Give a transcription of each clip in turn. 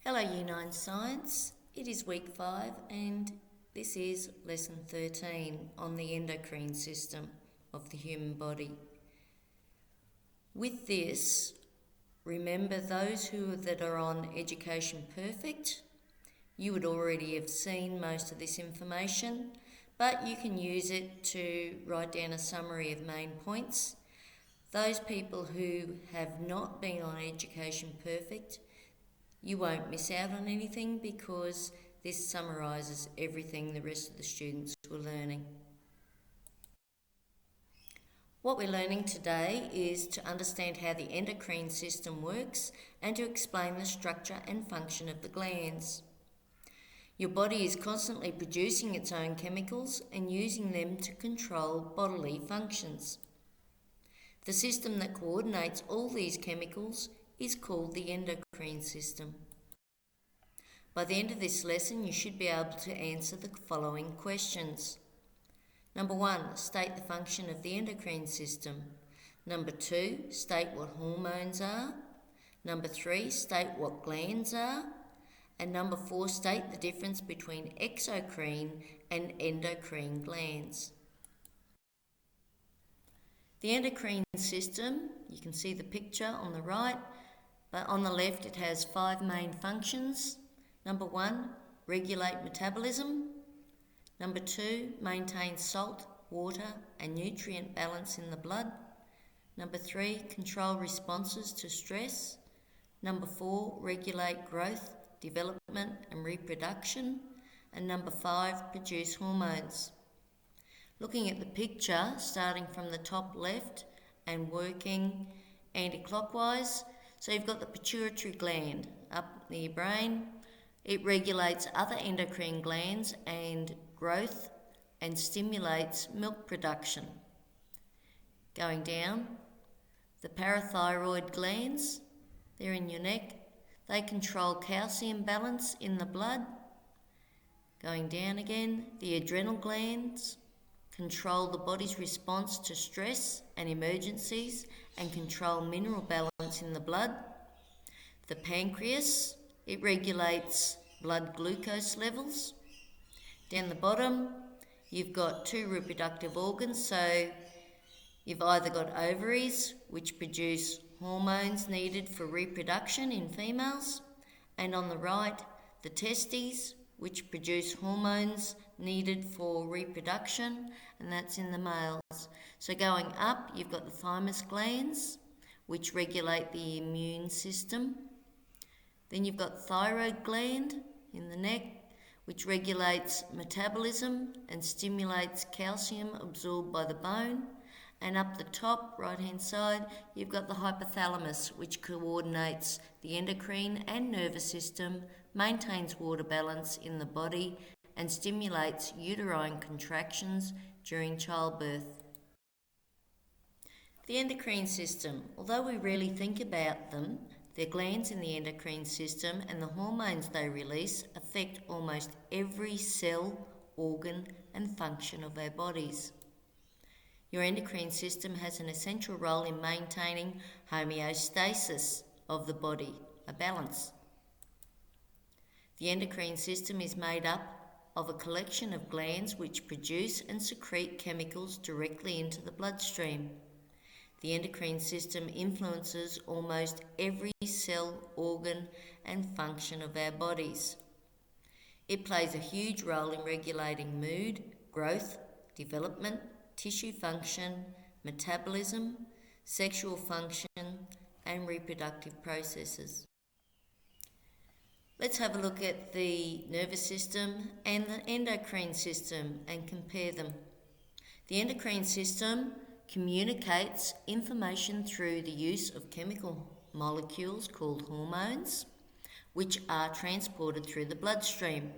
Hello Year 9 Science, it is week 5 and this is lesson 13 on the endocrine system of the human body. With this, remember those that are on Education Perfect, you would already have seen most of this information, but you can use it to write down a summary of main points. Those people who have not been on Education Perfect, you won't miss out on anything because this summarises everything the rest of the students were learning. What we're learning today is to understand how the endocrine system works and to explain the structure and function of the glands. Your body is constantly producing its own chemicals and using them to control bodily functions. The system that coordinates all these chemicals is called the endocrine system. By the end of this lesson, you should be able to answer the following questions. Number 1, state the function of the endocrine system. Number 2, state what hormones are. Number 3, state what glands are. And number 4, state the difference between exocrine and endocrine glands. The endocrine system, you can see the picture on the right, but on the left it has 5 main functions. Number 1, regulate metabolism. Number 2, maintain salt, water and nutrient balance in the blood. Number 3, control responses to stress. Number 4, regulate growth, development and reproduction. And number 5, produce hormones. Looking at the picture, starting from the top left and working anti-clockwise, so you've got the pituitary gland up near your brain. It regulates other endocrine glands and growth and stimulates milk production. Going down, the parathyroid glands, they're in your neck. They control calcium balance in the blood. Going down again, the adrenal glands control the body's response to stress and emergencies and control mineral balance in the blood. The pancreas, it regulates blood glucose levels. Down the bottom, you've got 2 reproductive organs. So you've either got ovaries, which produce hormones needed for reproduction in females, and on the right, the testes, which produce hormones needed for reproduction, and that's in the males. So going up, you've got the thymus glands, which regulate the immune system. Then you've got thyroid gland in the neck, which regulates metabolism and stimulates calcium absorbed by the bone. And up the top, right-hand side, you've got the hypothalamus, which coordinates the endocrine and nervous system, maintains water balance in the body, and stimulates uterine contractions during childbirth. The endocrine system, although we rarely think about them, the glands in the endocrine system and the hormones they release affect almost every cell, organ, and function of our bodies. Your endocrine system has an essential role in maintaining homeostasis of the body, a balance. The endocrine system is made up of a collection of glands which produce and secrete chemicals directly into the bloodstream. The endocrine system influences almost every cell, organ, and function of our bodies. It plays a huge role in regulating mood, growth, development, tissue function, metabolism, sexual function, and reproductive processes. Let's have a look at the nervous system and the endocrine system and compare them. The endocrine system communicates information through the use of chemical molecules called hormones, which are transported through the bloodstream.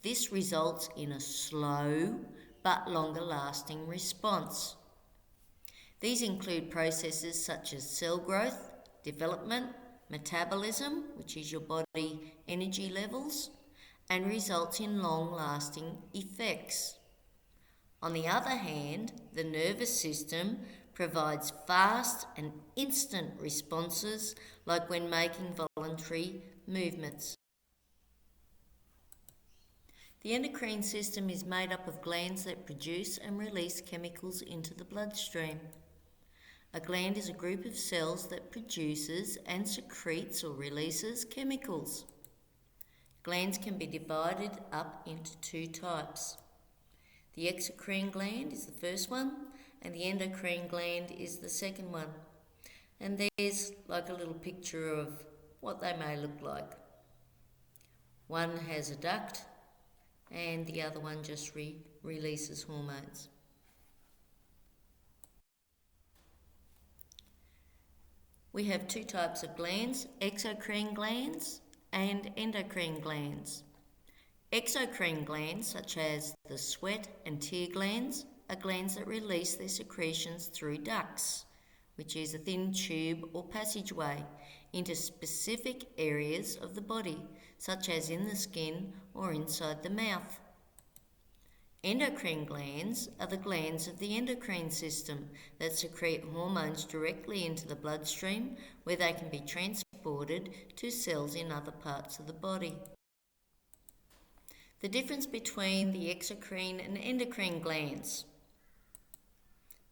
This results in a slow but longer lasting response. These include processes such as cell growth, development, metabolism, which is your body energy levels, and results in long-lasting effects. On the other hand, the nervous system provides fast and instant responses, like when making voluntary movements. The endocrine system is made up of glands that produce and release chemicals into the bloodstream. A gland is a group of cells that produces and secretes or releases chemicals. Glands can be divided up into two types. The exocrine gland is the first one, and the endocrine gland is the second one. And there's like a little picture of what they may look like. One has a duct, and the other one just releases hormones. We have two types of glands, exocrine glands and endocrine glands. Exocrine glands, such as the sweat and tear glands, are glands that release their secretions through ducts, which is a thin tube or passageway, into specific areas of the body, such as in the skin or inside the mouth. Endocrine glands are the glands of the endocrine system that secrete hormones directly into the bloodstream, where they can be transported to cells in other parts of the body. The difference between the exocrine and endocrine glands.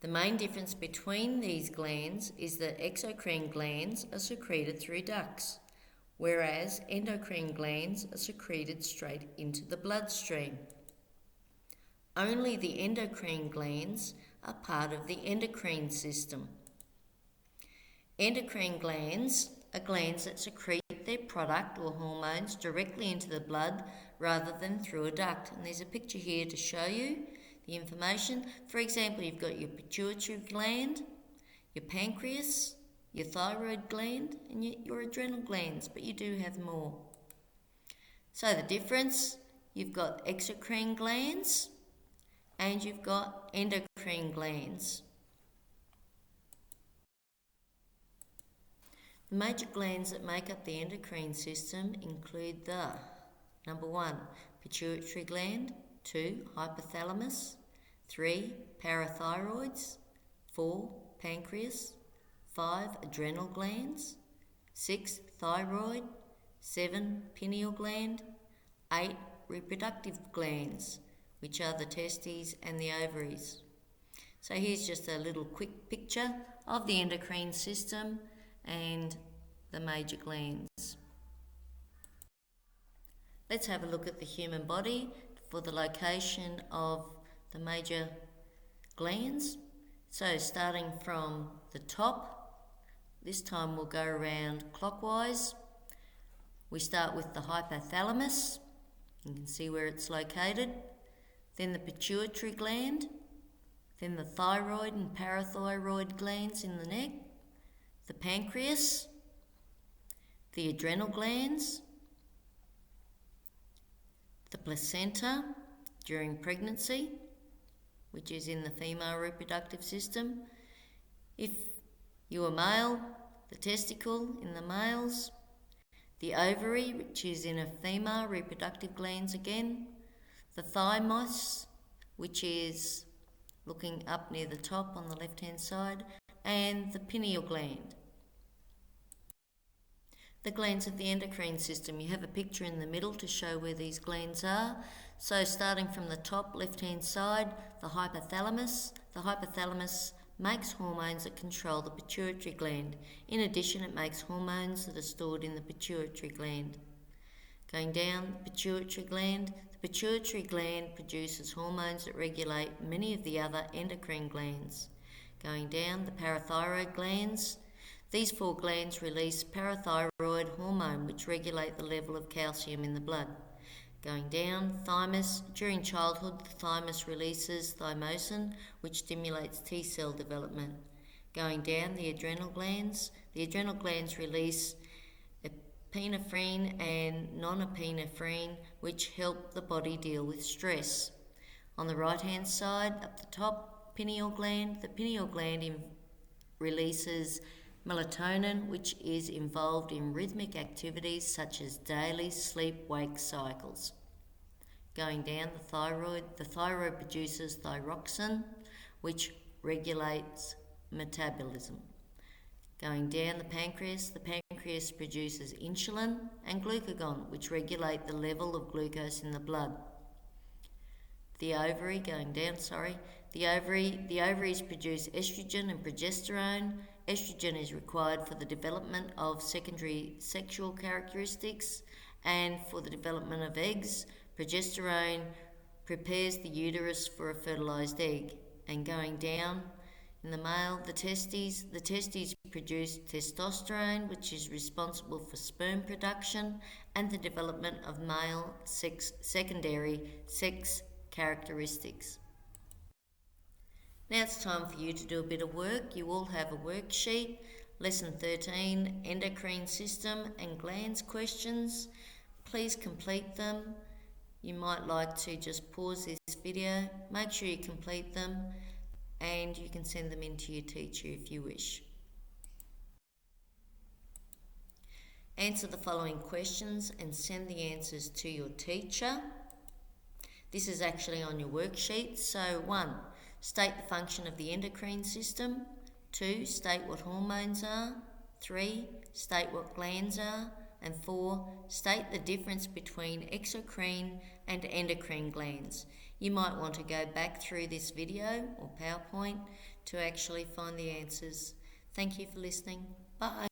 The main difference between these glands is that exocrine glands are secreted through ducts, whereas endocrine glands are secreted straight into the bloodstream. Only the endocrine glands are part of the endocrine system. Endocrine glands are glands that secrete their product or hormones directly into the blood rather than through a duct. And there's a picture here to show you the information. For example, you've got your pituitary gland, your pancreas, your thyroid gland, and your adrenal glands, but you do have more. So the difference, you've got exocrine glands and you've got endocrine glands. The major glands that make up the endocrine system include the number 1, pituitary gland, 2, hypothalamus, 3, parathyroids, 4, pancreas, 5, adrenal glands, 6, thyroid, 7, pineal gland, 8, reproductive glands, which are the testes and the ovaries. So here's just a little quick picture of the endocrine system and the major glands. Let's have a look at the human body for the location of the major glands. So starting from the top, this time we'll go around clockwise. We start with the hypothalamus. You can see where it's located. Then the pituitary gland. Then the thyroid and parathyroid glands in the neck. The pancreas, the adrenal glands, the placenta during pregnancy, which is in the female reproductive system. If you are male, the testicle in the males, the ovary, which is in a female reproductive glands again, the thymus, which is looking up near the top on the left-hand side, and the pineal gland. The glands of the endocrine system. You have a picture in the middle to show where these glands are. So starting from the top left-hand side, the hypothalamus. The hypothalamus makes hormones that control the pituitary gland. In addition, it makes hormones that are stored in the pituitary gland. Going down, the pituitary gland. The pituitary gland produces hormones that regulate many of the other endocrine glands. Going down, the parathyroid glands. These 4 glands release parathyroid hormone, which regulate the level of calcium in the blood. Going down, thymus. During childhood, the thymus releases thymosin, which stimulates T cell development. Going down, the adrenal glands. The adrenal glands release epinephrine and non-epinephrine, which help the body deal with stress. On the right-hand side, up the top, pineal gland. The pineal gland releases melatonin, which is involved in rhythmic activities such as daily sleep-wake cycles. Going down, the thyroid produces thyroxine, which regulates metabolism. Going down, the pancreas produces insulin and glucagon, which regulate the level of glucose in the blood. the ovary, going down, sorry. The ovaries produce estrogen and progesterone. Estrogen is required for the development of secondary sexual characteristics and for the development of eggs. Progesterone prepares the uterus for a fertilized egg. And going down, in the male, the testes produce testosterone, which is responsible for sperm production and the development of male secondary sex characteristics. Now it's time for you to do a bit of work. You all have a worksheet, lesson 13, endocrine system and glands questions. Please complete them. You might like to just pause this video, make sure you complete them, and you can send them in to your teacher if you wish. Answer the following questions and send the answers to your teacher. This is actually on your worksheet. So 1, state the function of the endocrine system. 2, state what hormones are. 3, state what glands are. And 4, state the difference between exocrine and endocrine glands. You might want to go back through this video or PowerPoint to actually find the answers. Thank you for listening. Bye.